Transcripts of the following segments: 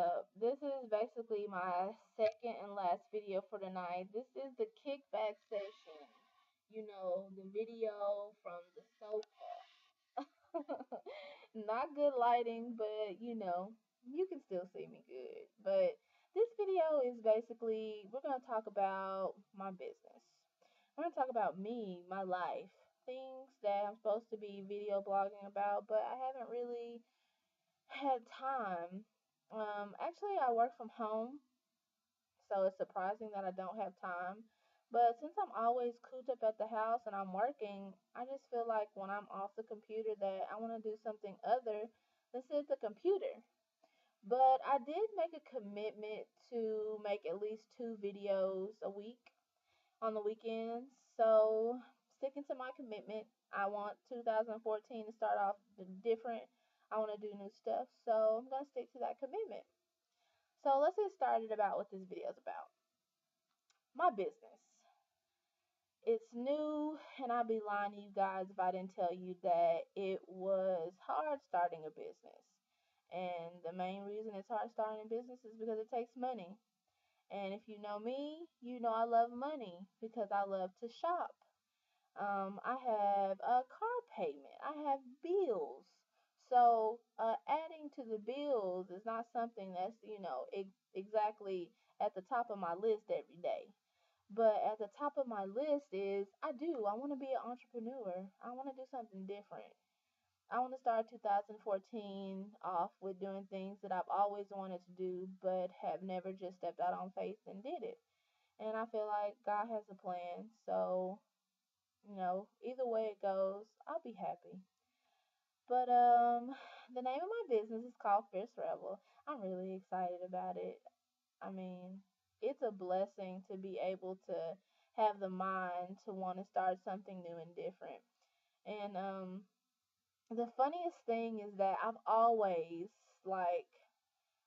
up? This is basically my second and last video for the night. This is the kickback session. The video from the sofa. Not good lighting, but you can still see me good. But this video is basically, we're going to talk about my business. We're going to talk about me, my life, things that I'm supposed to be video blogging about, but I haven't really had time. Actually, I work from home, so it's surprising that I don't have time. But since I'm always cooped up at the house and I'm working, I just feel like when I'm off the computer that I want to do something other than sit at the computer. But I did make a commitment to make at least 2 videos a week on the weekends. So, sticking to my commitment, I want 2014 to start off different. I want to do new stuff. So, I'm going to stick to that commitment. So, let's get started about what this video is about. My business. It's new, and I'd be lying to you guys if I didn't tell you that it was hard starting a business. And the main reason it's hard starting a business is because it takes money. And if you know me, you know I love money because I love to shop. I have a car payment. I have bills. So adding to the bills is not something that's exactly at the top of my list every day. But at the top of my list is I want to be an entrepreneur. I want to do something different. I want to start 2014 off with doing things that I've always wanted to do, but have never just stepped out on faith and did it. And I feel like God has a plan. So either way it goes, I'll be happy. But the name of my business is called Fierce Rebel. I'm really excited about it. I mean, it's a blessing to be able to have the mind to want to start something new and different. And the funniest thing is that like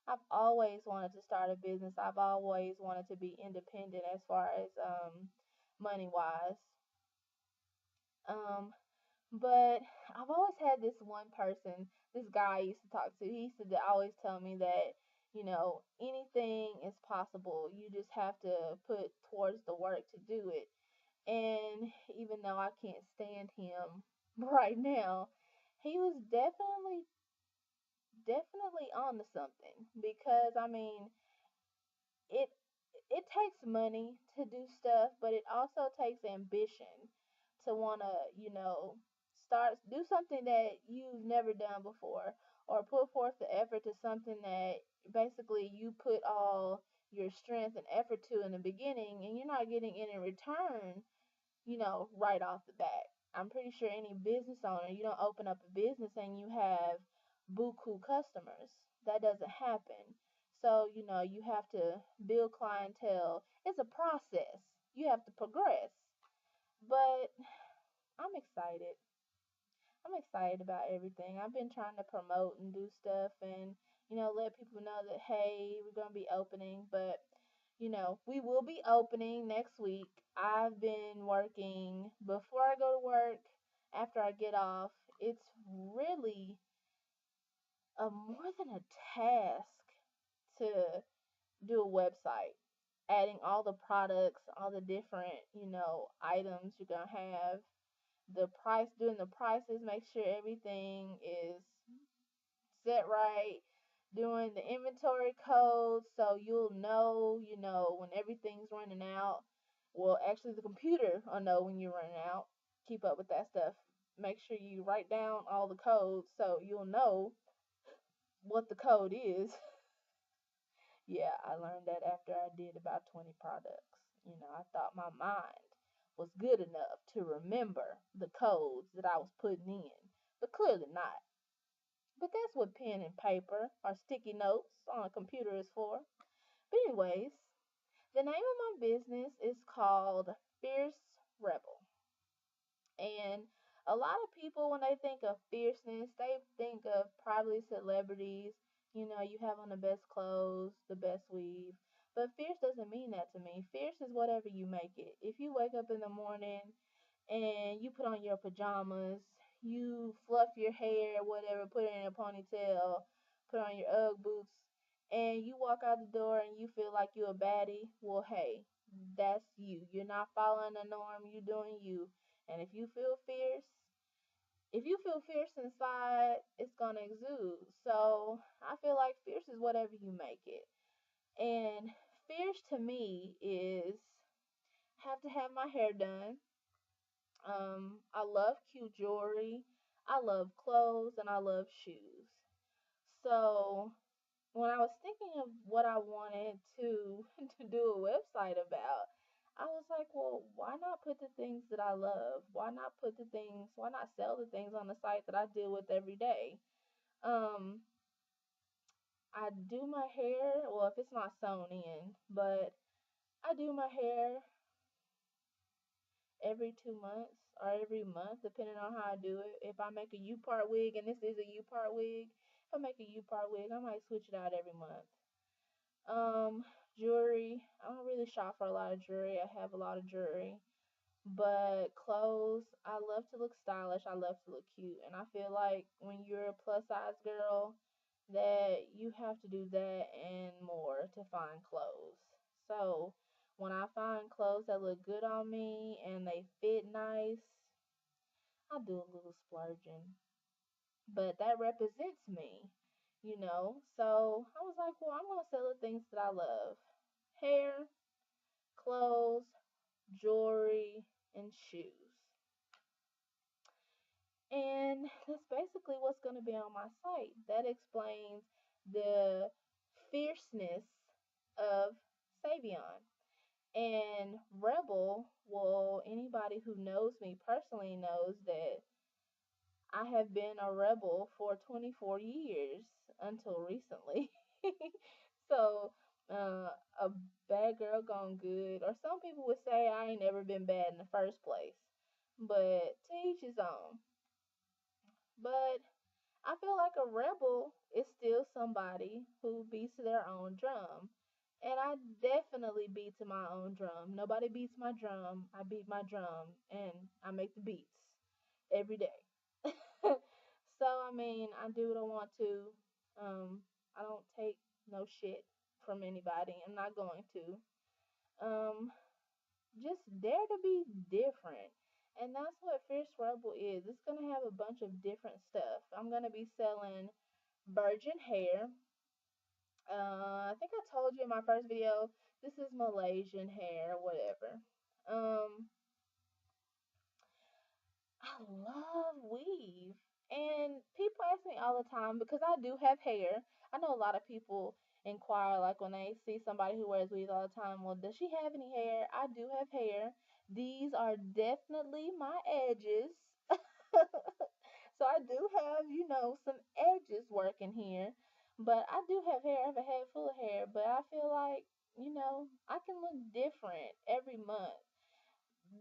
I've always wanted to start a business. I've always wanted to be independent as far as money wise. Um But I've always had this one person, this guy I used to talk to. He used to always tell me that, anything is possible. You just have to put towards the work to do it. And even though I can't stand him right now, he was definitely on to something. Because I mean, it it takes money to do stuff, but it also takes ambition to want to, start do something that you've never done before, or put forth the effort to something that basically you put all your strength and effort to in the beginning, and you're not getting any return, right off the bat. I'm pretty sure any business owner, you don't open up a business and you have buku customers. That doesn't happen. So, you have to build clientele. It's a process. You have to progress. But I'm excited. I'm excited about everything. I've been trying to promote and do stuff and, let people know that, hey, we're going to be opening. But, we will be opening next week. I've been working before I go to work, after I get off. It's really more than a task to do a website, adding all the products, all the different, items you're going to have, the price, doing the prices, make sure everything is set right, doing the inventory codes so you'll know, when everything's running out. Well, actually, the computer will know when you're running out. Keep up with that stuff. Make sure you write down all the codes so you'll know what the code is. Yeah, I learned that after I did about 20 products. I thought my mind was good enough to remember the codes that I was putting in, but clearly not. But that's what pen and paper or sticky notes on a computer is for. But anyways, the name of my business is called Fierce Rebel. And a lot of people, when they think of fierceness, they think of probably celebrities. You have on the best clothes, the best weave. But fierce doesn't mean that to me. Fierce is whatever you make it. If you wake up in the morning and you put on your pajamas, you fluff your hair, whatever, put it in a ponytail, put on your Ugg boots, and you walk out the door and you feel like you're a baddie, well, hey, that's you. You're not following the norm. You're doing you. And if you feel fierce inside, it's gonna exude. So I feel like fierce is whatever you make it. And fierce to me is have to have my hair done. I love cute jewelry. I love clothes and I love shoes. So when I was thinking of what I wanted to to do a website about, I was like, well, why not put the things that I love? Why not sell the things on the site that I deal with every day? Um, I do my hair, well, if it's not sewn in, but I do my hair every 2 months or every month, depending on how I do it. If I make a U part wig, and this is a U part wig, if I make a U part wig, I might switch it out every month. Um, Jewelry. I don't really shop for a lot of jewelry. I have a lot of jewelry. But clothes, I love to look stylish. I love to look cute. And I feel like when you're a plus size girl, that you have to do that and more to find clothes. So when I find clothes that look good on me and they fit nice, I do a little splurging. But that represents me. So I was like, well, I'm going to sell the things that I love: hair, clothes, jewelry, and shoes. And that's basically what's going to be on my site. That explains the fierceness of Savion. And Rebel, well, anybody who knows me personally knows that I have been a rebel for 24 years until recently. So, a bad girl gone good, or some people would say I ain't never been bad in the first place. But to each his own. But I feel like a rebel is still somebody who beats their own drum. And I definitely beat to my own drum. Nobody beats my drum. I beat my drum and I make the beats every day. So I mean, I do what I want to. I don't take no shit from anybody. I'm not going to. Um, just dare to be different. And that's what Fierce Rebel is. It's gonna have a bunch of different stuff. I'm gonna be selling virgin hair. I think I told you in my first video, this is Malaysian hair, whatever. Um, I love weave. And people ask me all the time because I do have hair. I know a lot of people inquire, like when they see somebody who wears weaves all the time, well, does she have any hair? I do have hair. These are definitely my edges. So I do have, some edges working here. But I do have hair. I have a head full of hair. But I feel like, I can look different every month.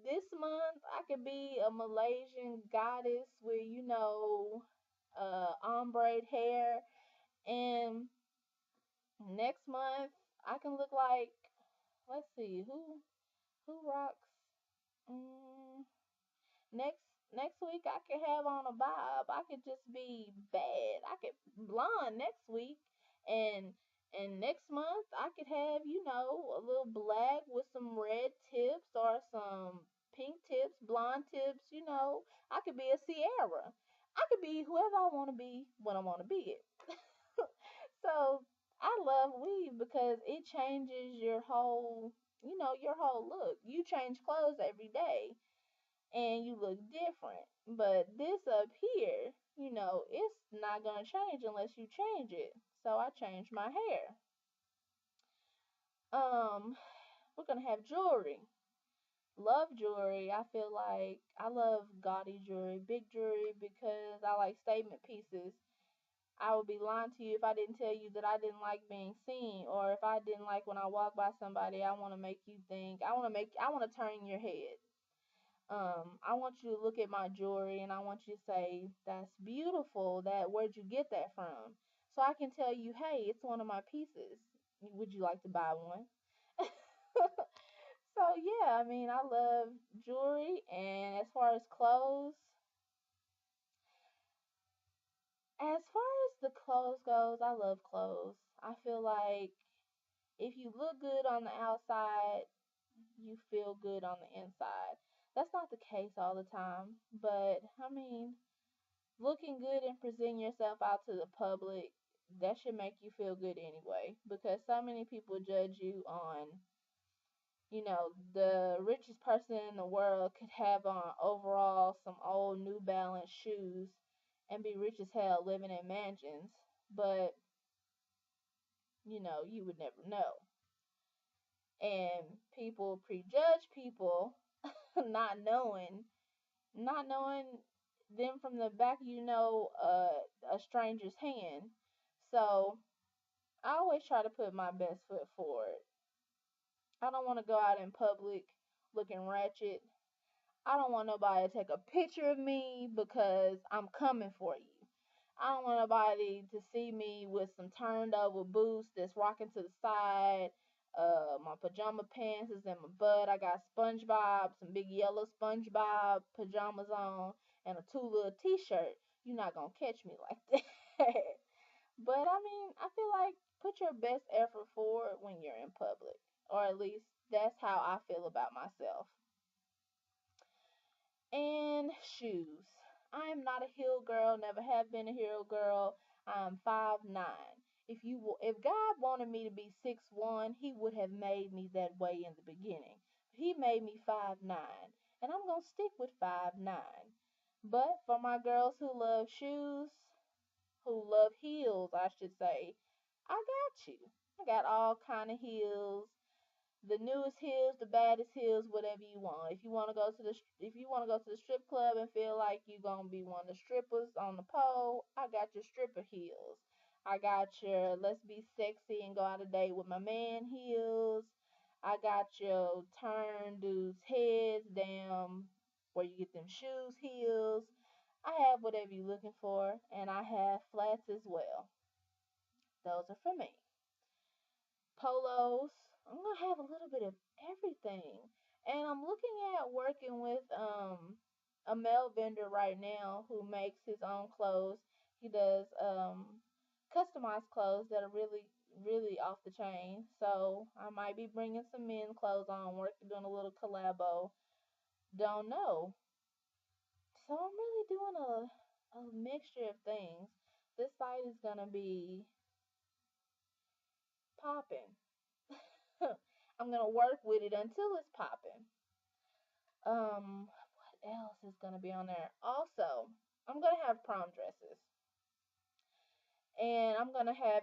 This month I could be a Malaysian goddess with, ombre hair, and next month I can look like, let's see, who rocks. Mm, next week I could have on a bob. I could just be bad. I could blonde next week, and next month I could have, a little black with some red tips or some pink tips, blonde tips. I could be a Sierra. I could be whoever I want to be when I want to be it. So I love weave because it changes your whole look. You change clothes every day and you look different. But this up here, it's not going to change unless you change it. So I changed my hair. Um, we're going to have jewelry. Love jewelry. I feel like I love gaudy jewelry, big jewelry, because I like statement pieces. I would be lying to you if I didn't tell you that I didn't like being seen, or if I didn't like when I walk by somebody, I want to make you think, I want to turn your head. I want you to look at my jewelry and I want you to say, that's beautiful. Where'd you get that from? So I can tell you, hey, it's one of my pieces. Would you like to buy one? So yeah, I mean, I love jewelry, and as far as clothes, As far as the clothes goes, I love clothes. I feel like if you look good on the outside, you feel good on the inside. That's not the case all the time, but I mean, looking good and presenting yourself out to the public, that should make you feel good anyway. Because so many people judge you on, the richest person in the world could have on overall some old New Balance shoes and be rich as hell living in mansions, but you would never know. And people prejudge people not knowing not knowing them from the back of a stranger's hand. So I always try to put my best foot forward. I don't want to go out in public looking ratchet. I don't want nobody to take a picture of me because I'm coming for you. I don't want nobody to see me with some turned over boots that's rocking to the side. My pajama pants is in my butt. I got SpongeBob, some big yellow SpongeBob pajamas on, and a Tula t-shirt. You're not gonna catch me like that. But I mean, I feel like put your best effort forward when you're in public, or at least that's how I feel about myself. And shoes. I am not a heel girl, never have been a heel girl. I'm 5'9". If God wanted me to be 6'1", he would have made me that way in the beginning. He made me 5'9", and I'm going to stick with 5'9". But for my girls who love shoes, who love heels, I should say, I got you. I got all kind of heels, the newest heels, the baddest heels, whatever you want. If you want to go to the strip club and feel like you're gonna be one of the strippers on the pole, I got your stripper heels. I got your let's be sexy and go on a date with my man heels. I got your turn dudes heads down where you get them shoes heels. I have whatever you're looking for, and I have flats as well. Those are for me. Polos. I'm gonna have a little bit of everything. And I'm looking at working with a male vendor right now who makes his own clothes. He does customized clothes that are really really off the chain. So I might be bringing some men clothes on, working doing a little collabo. Don't know. So I'm really doing a mixture of things. This site is gonna be popping. I'm gonna work with it until it's popping. What else is gonna be on there? Also, I'm gonna have prom dresses, and I'm gonna have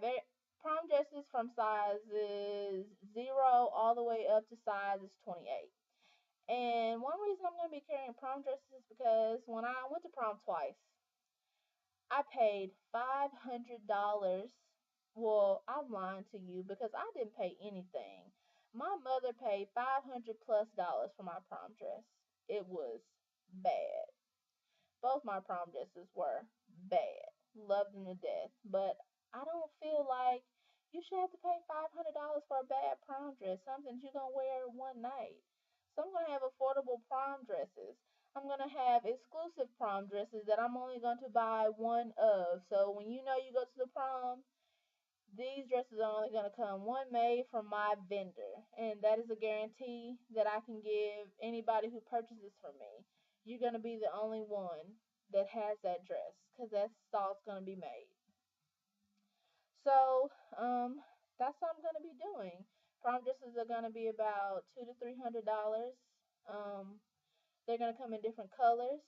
prom dresses from sizes 0 all the way up to sizes 28. And one reason I'm gonna be carrying prom dresses is because when I went to prom twice, I paid $500. Well, I'm lying to you because I didn't pay anything. My mother paid $500+ for my prom dress. It was bad. Both my prom dresses were bad. Loved them to death. But I don't feel like you should have to pay $500 for a bad prom dress, something you're going to wear one night. So I'm going to have affordable prom dresses. I'm going to have exclusive prom dresses that I'm only going to buy one of. So when you know you go to the prom, these dresses are only going to come one made from my vendor. And that is a guarantee that I can give anybody who purchases from me. You're going to be the only one that has that dress because that's all it's going to be made. So, that's what I'm going to be doing. Prom dresses are going to be about $200 to $300. They're going to come in different colors.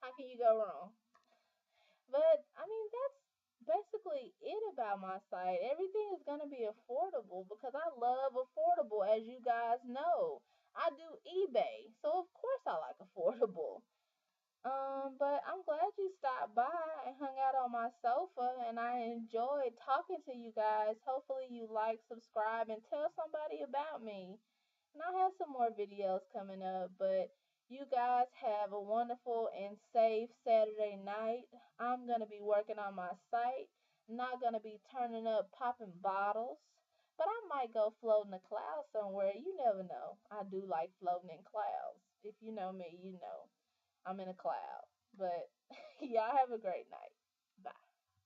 How can you go wrong? But I mean, that's basically it about my site. Everything is going to be affordable because I love affordable, as you guys know. I do eBay, so of course I like affordable. But I'm glad you stopped by and hung out on my sofa, and I enjoyed talking to you guys. Hopefully, you like, subscribe, and tell somebody about me. And I have some more videos coming up, but you guys have a wonderful and safe Saturday night. I'm going to be working on my site, not going to be turning up popping bottles, but I might go floating a cloud somewhere. You never know. I do like floating in clouds. If you know me, you know I'm in a cloud. But Y'all have a great night.